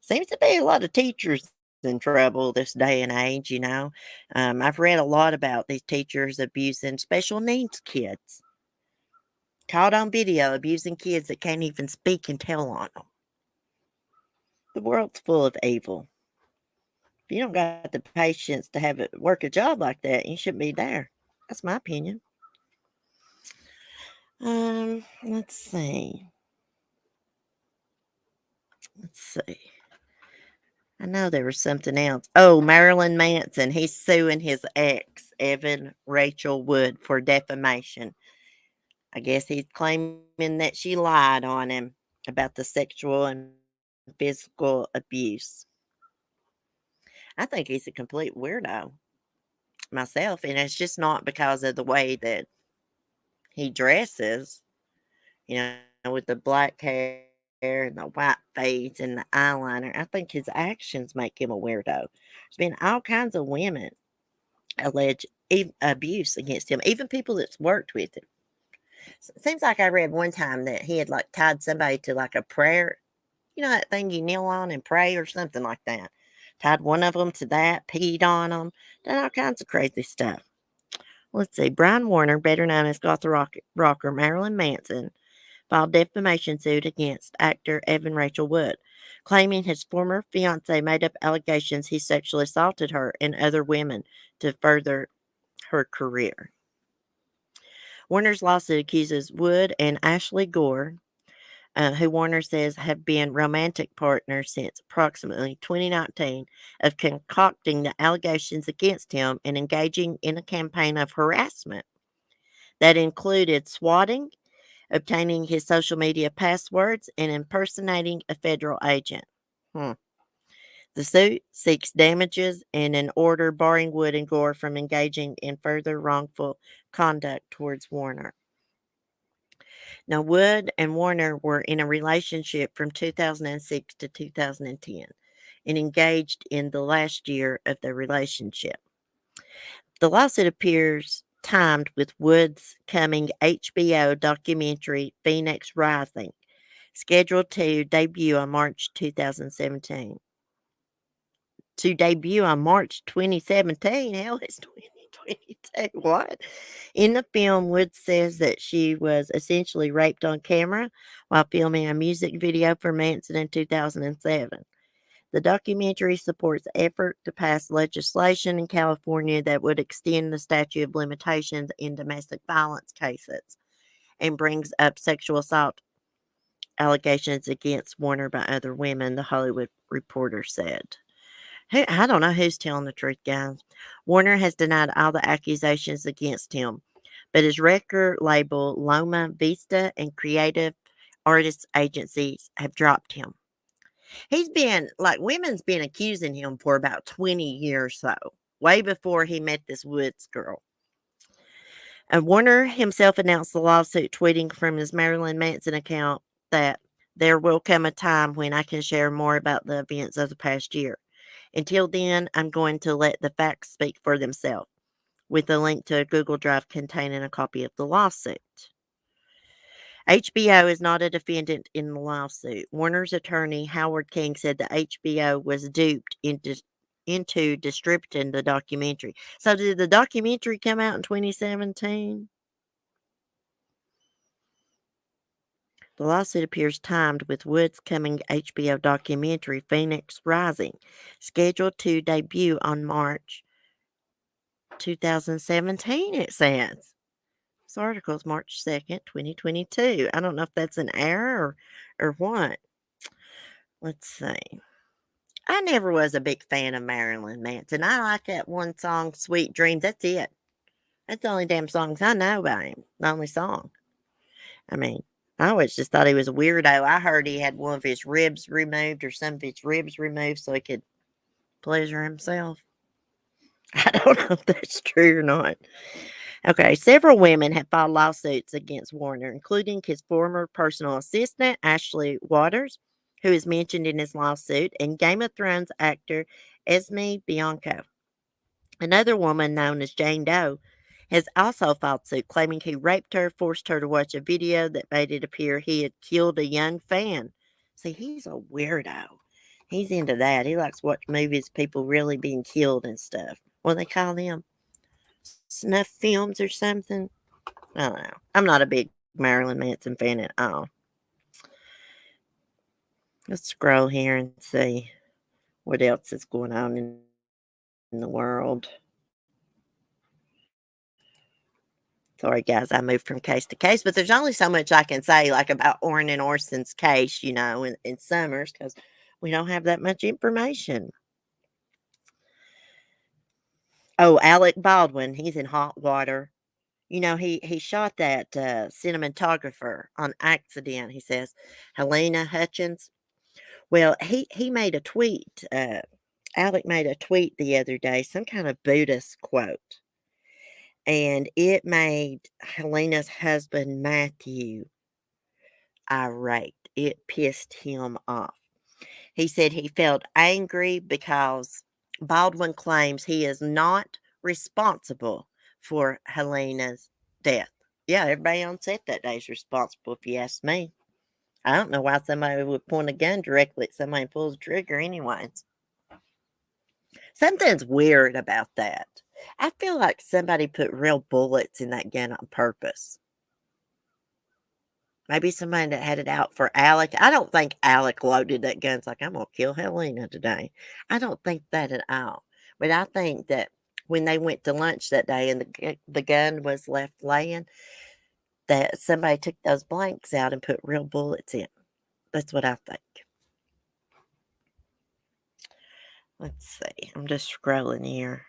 Seems to be a lot of teachers in trouble this day and age, you know. I've read a lot about these teachers abusing special needs kids. Caught on video abusing kids that can't even speak and tell on them. The world's full of evil. If you don't got the patience to have it work a job like that, you shouldn't be there. That's my opinion. Let's see. I know there was something else. Oh, Marilyn Manson. He's suing his ex, Evan Rachel Wood, for defamation. I guess he's claiming that she lied on him about the sexual and physical abuse. I think he's a complete weirdo myself, and it's just not because of the way that he dresses, you know, with the black hair and the white face and the eyeliner. I think his actions make him a weirdo. There's been all kinds of women allege abuse against him, even people that's worked with him. Seems like I read one time that he had like tied somebody to like a prayer, you know, that thing you kneel on and pray or something like that. Tied one of them to that, peed on them, done all kinds of crazy stuff. Let's see. Brian Warner, better known as goth rocker Marilyn Manson, filed defamation suit against actor Evan Rachel Wood, claiming his former fiancée made up allegations he sexually assaulted her and other women to further her career. Warner's lawsuit accuses Wood and Ashley Gore, who Warner says have been romantic partners since approximately 2019, of concocting the allegations against him and engaging in a campaign of harassment that included swatting, obtaining his social media passwords, and impersonating a federal agent. The suit seeks damages and an order barring Wood and Gore from engaging in further wrongful conduct towards Warner. Now, Wood and Warner were in a relationship from 2006 to 2010 and engaged in the last year of their relationship. The lawsuit appears timed with Wood's coming HBO documentary Phoenix Rising, scheduled to debut on March 2017. To debut on March 2017? Hell, it's 2022. What? In the film, Wood says that she was essentially raped on camera while filming a music video for Manson in 2007. The documentary supports effort to pass legislation in California that would extend the statute of limitations in domestic violence cases and brings up sexual assault allegations against Warner by other women, the Hollywood Reporter said. I don't know who's telling the truth, guys. Warner has denied all the accusations against him, but his record label, Loma Vista, and creative artists agencies have dropped him. He's been, women's been accusing him for about 20 years, though, way before he met this Woods girl. Warner himself announced the lawsuit, tweeting from his Marilyn Manson account that there will come a time when I can share more about the events of the past year. Until then, I'm going to let the facts speak for themselves, with a link to a Google Drive containing a copy of the lawsuit. HBO is not a defendant in the lawsuit. Warner's attorney, Howard King, said that HBO was duped into distributing the documentary. So did the documentary come out in 2017? The lawsuit appears timed with Wood's coming HBO documentary, Phoenix Rising, scheduled to debut on March 2017, it says. This article is March 2nd, 2022. I don't know if that's an error or what. Let's see. I never was a big fan of Marilyn Manson. I like that one song, Sweet Dreams. That's it. That's the only damn songs I know by him. The only song. I mean, I always just thought he was a weirdo. I heard he had one of his ribs removed or some of his ribs removed so he could pleasure himself. I don't know if that's true or not. Okay, several women have filed lawsuits against Warner, including his former personal assistant, Ashley Waters, who is mentioned in his lawsuit, and Game of Thrones actor Esme Bianco. Another woman known as Jane Doe has also filed suit, claiming he raped her, forced her to watch a video that made it appear he had killed a young fan. See, he's a weirdo. He's into that. He likes to watch movies, people really being killed and stuff. What do they call them? Snuff films or something? I don't know. I'm not a big Marilyn Manson fan at all. Let's scroll here and see what else is going on in the world. Sorry, guys, I moved from case to case, but there's only so much I can say, about Orinn and Orson's case, in Summers, because we don't have that much information. Oh, Alec Baldwin, he's in hot water. He shot that cinematographer on accident, he says, Helena Hutchins. Well, he made a tweet. Alec made a tweet the other day, some kind of Buddhist quote. And it made Helena's husband, Matthew, irate. It pissed him off. He said he felt angry because Baldwin claims he is not responsible for Helena's death. Yeah, everybody on set that day is responsible, if you ask me. I don't know why somebody would point a gun directly at somebody and pull the trigger anyways. Something's weird about that. I feel like somebody put real bullets in that gun on purpose. Maybe somebody that had it out for Alec. I don't think Alec loaded that gun. It's like, I'm going to kill Helena today. I don't think that at all. But I think that when they went to lunch that day and the gun was left laying, that somebody took those blanks out and put real bullets in. That's what I think. Let's see. I'm just scrolling here.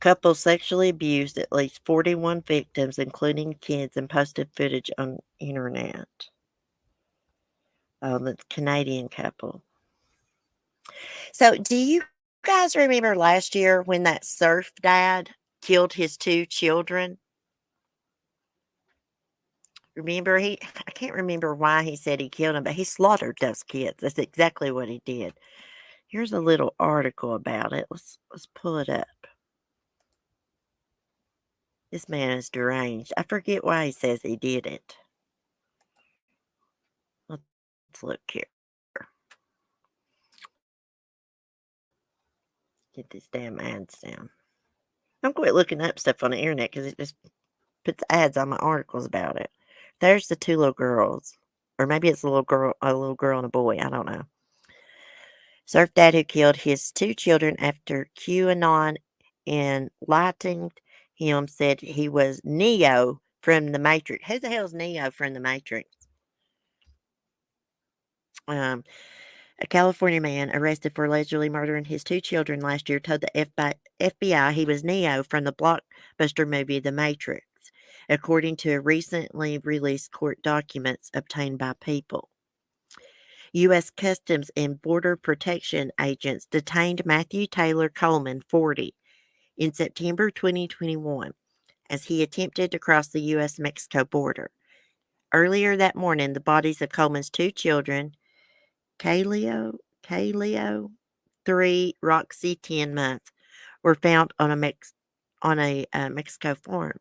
Couple sexually abused at least 41 victims, including kids, and posted footage on internet. Oh, the Canadian couple. So, do you guys remember last year when that surf dad killed his 2 children? Remember, I can't remember why he said he killed them, but he slaughtered those kids. That's exactly what he did. Here's a little article about it. Let's pull it up. This man is deranged. I forget why he says he did it. Let's look here. Get these damn ads down. I'm quit looking up stuff on the internet because it just puts ads on my articles about it. There's the 2 little girls. Or maybe it's a little girl and a boy. I don't know. Surf dad who killed his 2 children after QAnon enlightened him said he was Neo from the Matrix. Who the hell is Neo from the Matrix? A California man arrested for allegedly murdering his 2 children last year told the FBI he was Neo from the blockbuster movie The Matrix, according to recently released court documents obtained by People. U.S. Customs and Border Protection agents detained Matthew Taylor Coleman, 40, in September 2021 as he attempted to cross the U.S.-Mexico border. Earlier that morning, the bodies of Coleman's 2 children, Kaleo, 3, Roxy, 10 months, were found on a Mexico farm.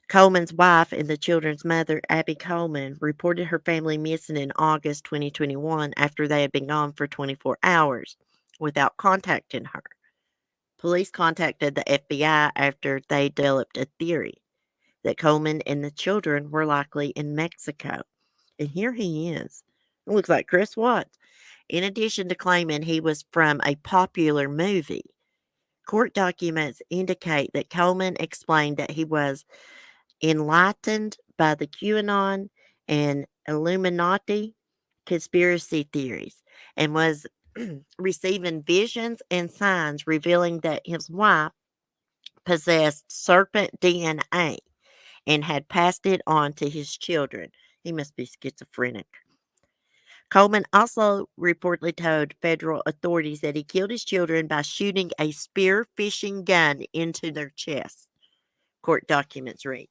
Coleman's wife and the children's mother, Abby Coleman, reported her family missing in August 2021 after they had been gone for 24 hours without contacting her. Police contacted the FBI after they developed a theory that Coleman and the children were likely in Mexico. And here he is. It looks like Chris Watts. In addition to claiming he was from a popular movie, court documents indicate that Coleman explained that he was enlightened by the QAnon and Illuminati conspiracy theories and was receiving visions and signs revealing that his wife possessed serpent DNA and had passed it on to his children. He must be schizophrenic. Coleman also reportedly told federal authorities that he killed his children by shooting a spear fishing gun into their chests, court documents read.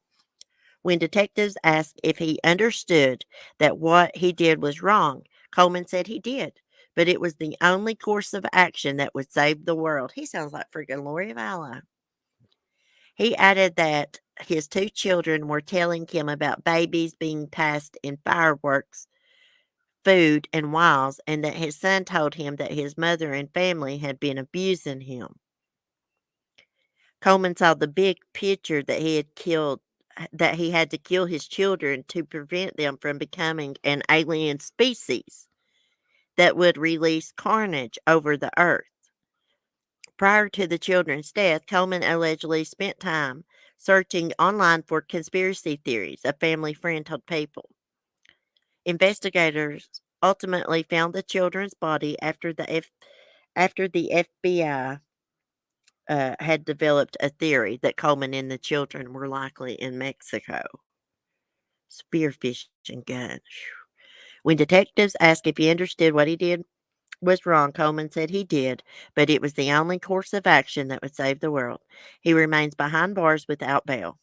When detectives asked if he understood that what he did was wrong, Coleman said he did, but it was the only course of action that would save the world. He sounds like freaking Lori Vallow. He added that his 2 children were telling him about babies being passed in fireworks, food, and wiles, and that his son told him that his mother and family had been abusing him. Coleman saw the big picture that he had to kill his children to prevent them from becoming an alien species that would release carnage over the earth. Prior to the children's death, Coleman allegedly spent time searching online for conspiracy theories, a family friend told People. Investigators ultimately found the children's body after the FBI had developed a theory that Coleman and the children were likely in Mexico. Spearfishing gun. When detectives asked if he understood what he did was wrong, Coleman said he did, but it was the only course of action that would save the world. He remains behind bars without bail.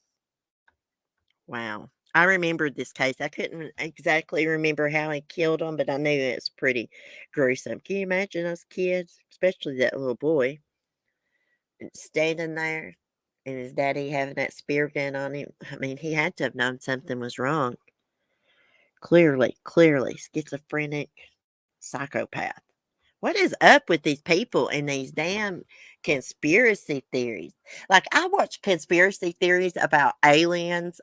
Wow. I remembered this case. I couldn't exactly remember how he killed them, but I knew it was pretty gruesome. Can you imagine those kids, especially that little boy, standing there and his daddy having that spear gun on him? I mean, he had to have known something was wrong. Clearly, schizophrenic psychopath. What is up with these people and these damn conspiracy theories? Like, I watch conspiracy theories about aliens.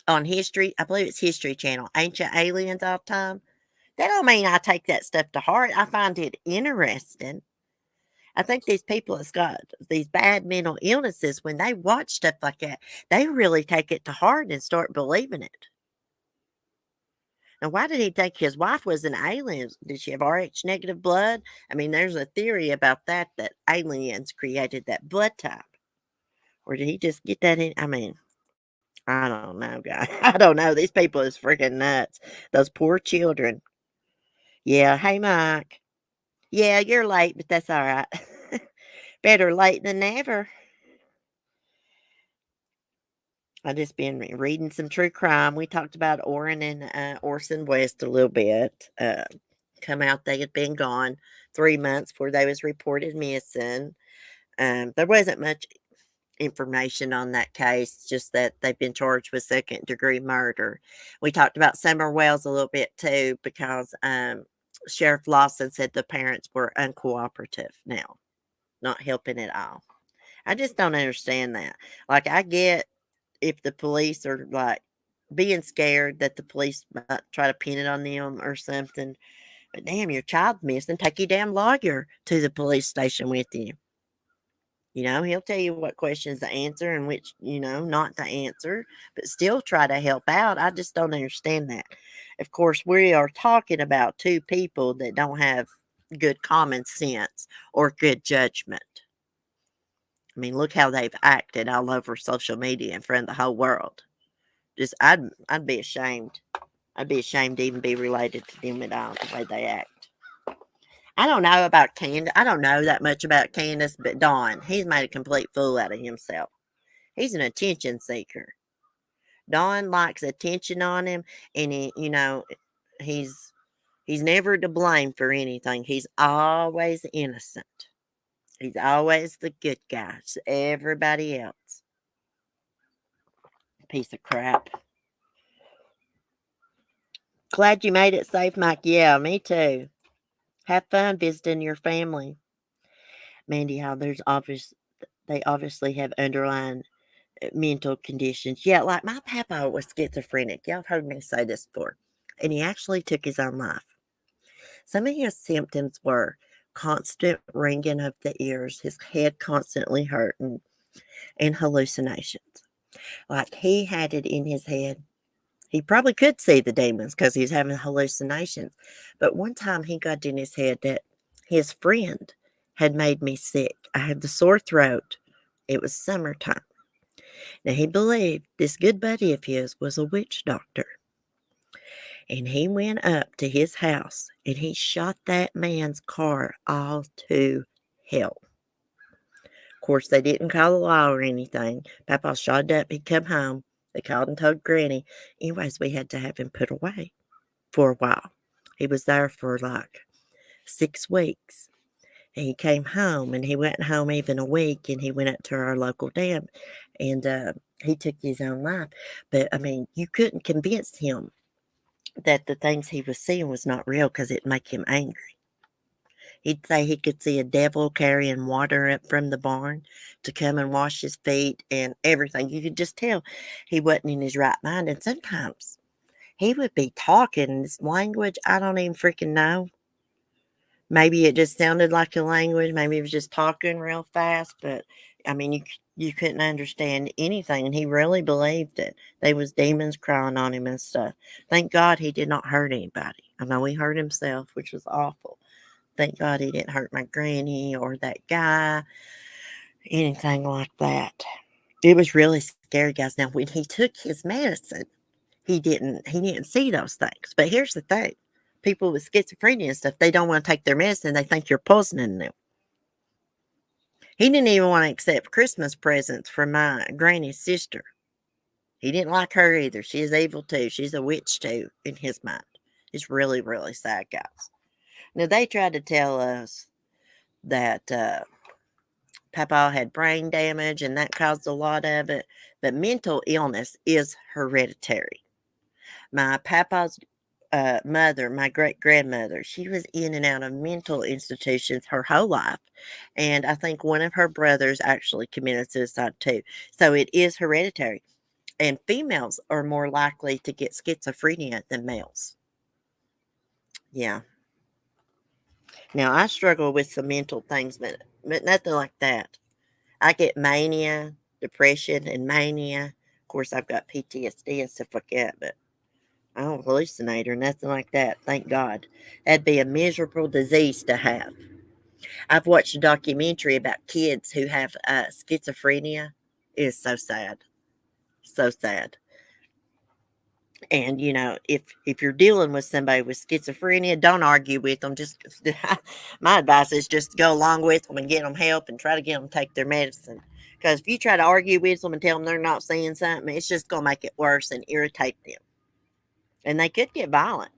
on History, I believe it's History Channel, Ancient Aliens all the time. That don't mean I take that stuff to heart. I find it interesting. I think these people that's got these bad mental illnesses, when they watch stuff like that, they really take it to heart and start believing it. Now, why did he think his wife was an alien? Did she have Rh negative blood? I mean, there's a theory about that aliens created that blood type. Or did he just get that in? I mean, I don't know, guys. I don't know. These people is freaking nuts. Those poor children. Yeah. Hey, Mike. Yeah, you're late, but that's all right. Better late than never. I just been reading some true crime. We talked about Orinn and OrsonWest a little bit. Come out, they had been gone 3 months before they was reported missing. There wasn't much information on that case, just that they've been charged with second-degree murder. We talked about Summer Wells a little bit too, because Sheriff Lawson said the parents were uncooperative now, not helping at all. I just don't understand that. Like, I get if the police are like being scared that the police might try to pin it on them or something. But damn, your child's missing. Take your damn lawyer to the police station with you. You know, he'll tell you what questions to answer and which, not to answer, but still try to help out. I just don't understand that. Of course, we are talking about two people that don't have good common sense or good judgment. I mean, look how they've acted all over social media in front of the whole world. Just, I'd be ashamed. I'd be ashamed to even be related to them at all, the way they act. I don't know about Candace. I don't know that much about Candace, but Don, he's made a complete fool out of himself. He's an attention seeker. Don likes attention on him, and he's never to blame for anything. He's always innocent. He's always the good guy to everybody else. Piece of crap. Glad you made it safe, Mike. Yeah, me too. Have fun visiting your family. Mandy, how they obviously have underlying mental conditions. Yeah, like my papa was schizophrenic. Y'all have heard me say this before. And he actually took his own life. Some of his symptoms were constant ringing of the ears, his head constantly hurting, and hallucinations. Like he had it in his head. He probably could see the demons because he was having hallucinations. But one time he got in his head that his friend had made me sick. I had the sore throat. It was summertime. Now he believed this good buddy of his was a witch doctor. And he went up to his house and he shot that man's car all to hell. Of course, they didn't call the law or anything. Papa shot up. He come home. They called and told Granny. Anyways, we had to have him put away for a while. He was there for like 6 weeks. And he came home, and he went home even a week, and he went up to our local dam, and he took his own life. But, I mean, you couldn't convince him that the things he was seeing was not real because it'd make him angry. He'd say he could see a devil carrying water up from the barn to come and wash his feet and everything. You could just tell he wasn't in his right mind. And sometimes he would be talking in this language I don't even freaking know. Maybe it just sounded like a language. Maybe he was just talking real fast. But, I mean, you couldn't understand anything. And he really believed it. There was demons crawling on him and stuff. Thank God he did not hurt anybody. I know he hurt himself, which was awful. Thank God he didn't hurt my granny or that guy, anything like that. It was really scary, guys. Now, when he took his medicine, he didn't see those things. But here's the thing. People with schizophrenia and stuff, they don't want to take their medicine. They think you're poisoning them. He didn't even want to accept Christmas presents from my granny's sister. He didn't like her either. She is evil too. She's a witch too, in his mind. It's really, really sad, guys. Now, they tried to tell us that Papa had brain damage and that caused a lot of it. But mental illness is hereditary. My papa's mother, my great-grandmother, she was in and out of mental institutions her whole life. And I think one of her brothers actually committed suicide too. So it is hereditary. And females are more likely to get schizophrenia than males. Yeah. Now, I struggle with some mental things, but nothing like that. I get mania, depression, and mania. Of course, I've got PTSD and stuff like that, but I don't hallucinate or nothing like that. Thank God. That'd be a miserable disease to have. I've watched a documentary about kids who have schizophrenia. It is so sad. So sad. And if you're dealing with somebody with schizophrenia, don't argue with them. Just my advice is just go along with them and get them help and try to get them to take their medicine. Because if you try to argue with them and tell them they're not seeing something, it's just going to make it worse and irritate them. And they could get violent.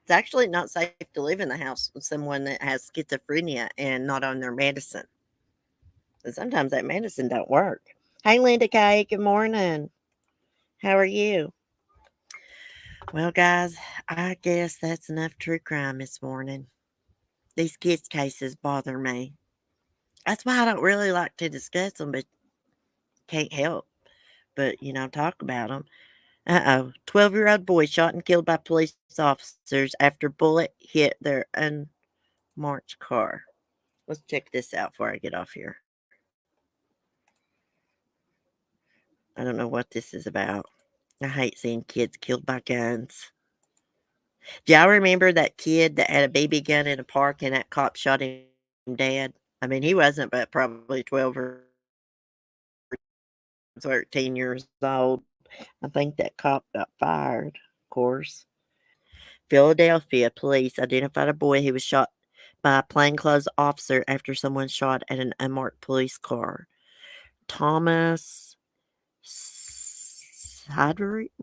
It's actually not safe to live in the house with someone that has schizophrenia and not on their medicine. And sometimes that medicine don't work. Hey, Linda Kay, good morning. How are you? Well, guys, I guess that's enough true crime this morning. These kids' cases bother me. That's why I don't really like to discuss them, but can't help but, talk about them. 12-year-old boy shot and killed by police officers after bullet hit their unmarked car. Let's check this out before I get off here. I don't know what this is about. I hate seeing kids killed by guns. Do y'all remember that kid that had a BB gun in a park and that cop shot him dead? I mean, he wasn't but probably 12 or 13 years old. I think that cop got fired, of course. Philadelphia police identified a boy who was shot by a plainclothes officer after someone shot at an unmarked police car. Thomas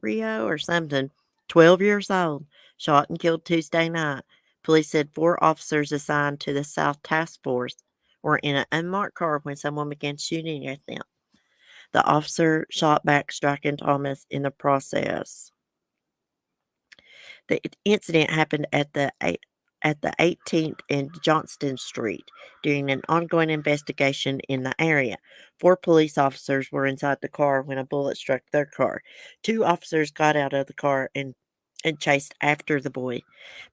Rio or something, 12 years old, shot and killed Tuesday night. Police said 4 officers assigned to the South Task Force were in an unmarked car when someone began shooting at them. The officer shot back, striking Thomas in the process. The incident happened at the 18th and Johnston Street during an ongoing investigation in the area. 4 police officers were inside the car when a bullet struck their car. 2 officers got out of the car and chased after the boy.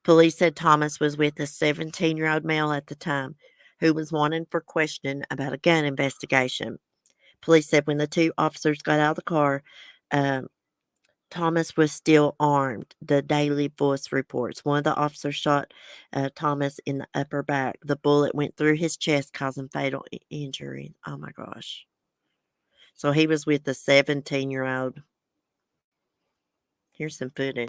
Police said Thomas was with a 17-year-old male at the time who was wanted for questioning about a gun investigation. Police said when the 2 officers got out of the car, Thomas was still armed, the Daily Voice reports. One of the officers shot Thomas in the upper back. The bullet went through his chest, causing fatal injury. Oh my gosh. So he was with the 17-year-old. Here's some footage.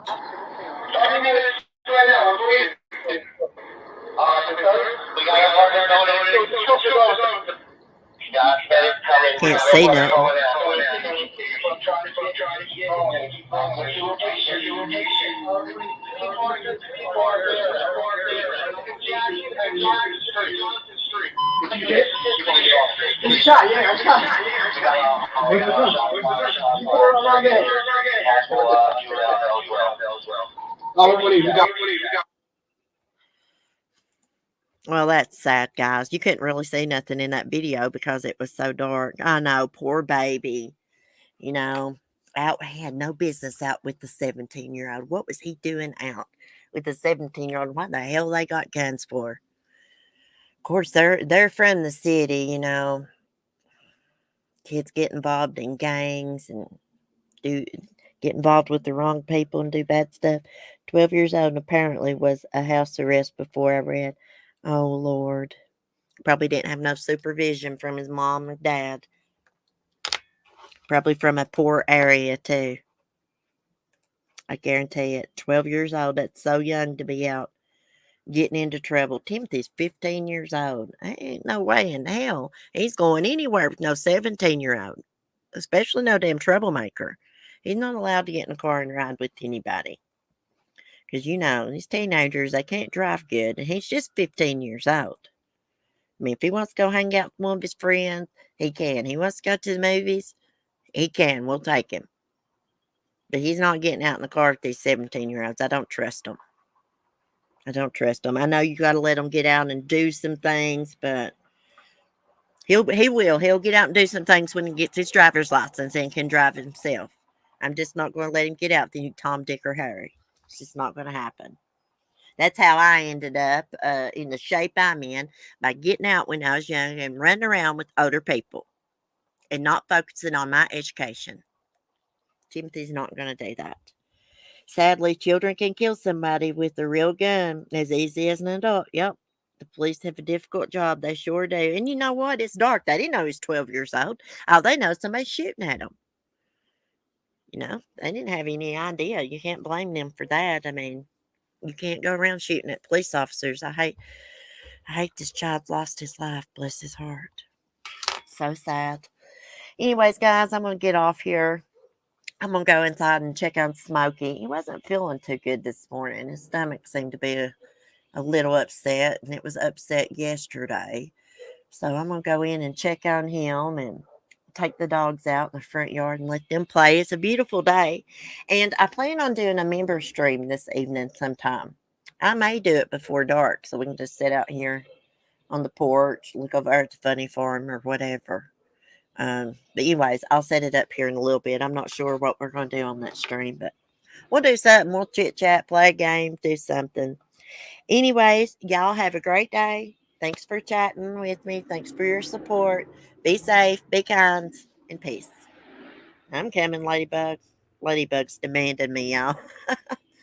Can't see nothing. You shot, yeah, I shot. Well, that's sad, guys. You couldn't really see nothing in that video because it was so dark. I know, poor baby. Out had no business out with the 17-year-old. What was he doing out with the 17-year-old? What the hell they got guns for? Of course, they're from the city, Kids get involved in gangs and get involved with the wrong people and do bad stuff. 12 years old and apparently was a house arrest before I read. Oh, Lord. Probably didn't have no supervision from his mom or dad. Probably from a poor area, too. I guarantee it. 12 years old, that's so young to be out getting into trouble. Timothy's 15 years old. Ain't no way in hell he's going anywhere with no 17-year-old, especially no damn troublemaker. He's not allowed to get in a car and ride with anybody. Because, these teenagers, they can't drive good, and he's just 15 years old. I mean, if he wants to go hang out with one of his friends, he can. He wants to go to the movies, he can. We'll take him. But he's not getting out in the car with these 17-year-olds. I don't trust them. I don't trust them. I know you got to let them get out and do some things, but He will. He'll get out and do some things when he gets his driver's license and can drive himself. I'm just not going to let him get out the Tom, Dick, or Harry. It's just not going to happen. That's how I ended up in the shape I'm in, by getting out when I was young and running around with older people and not focusing on my education. Timothy's not going to do that. Sadly, children can kill somebody with a real gun as easy as an adult. Yep. The police have a difficult job. They sure do. And you know what? It's dark. They didn't know he's 12 years old. All they know is somebody's shooting at them. You know, they didn't have any idea. You can't blame them for that. I mean, you can't go around shooting at police officers. I hate this child's lost his life. Bless his heart. So sad. Anyways, guys, I'm going to get off here. I'm going to go inside and check on Smokey. He wasn't feeling too good this morning. His stomach seemed to be a little upset, and it was upset yesterday. So I'm going to go in and check on him and take the dogs out in the front yard and let them play. It's a beautiful day. And I plan on doing a member stream this evening sometime. I may do it before dark so we can just sit out here on the porch, look over at the funny farm or whatever. But anyways, I'll set it up here in a little bit. I'm not sure what we're going to do on that stream, but we'll do something. We'll chit chat, play a game, do something. Anyways, y'all have a great day. Thanks for chatting with me. Thanks for your support. Be safe, be kind, and peace. I'm coming, Ladybug. Ladybug's demanding me, y'all.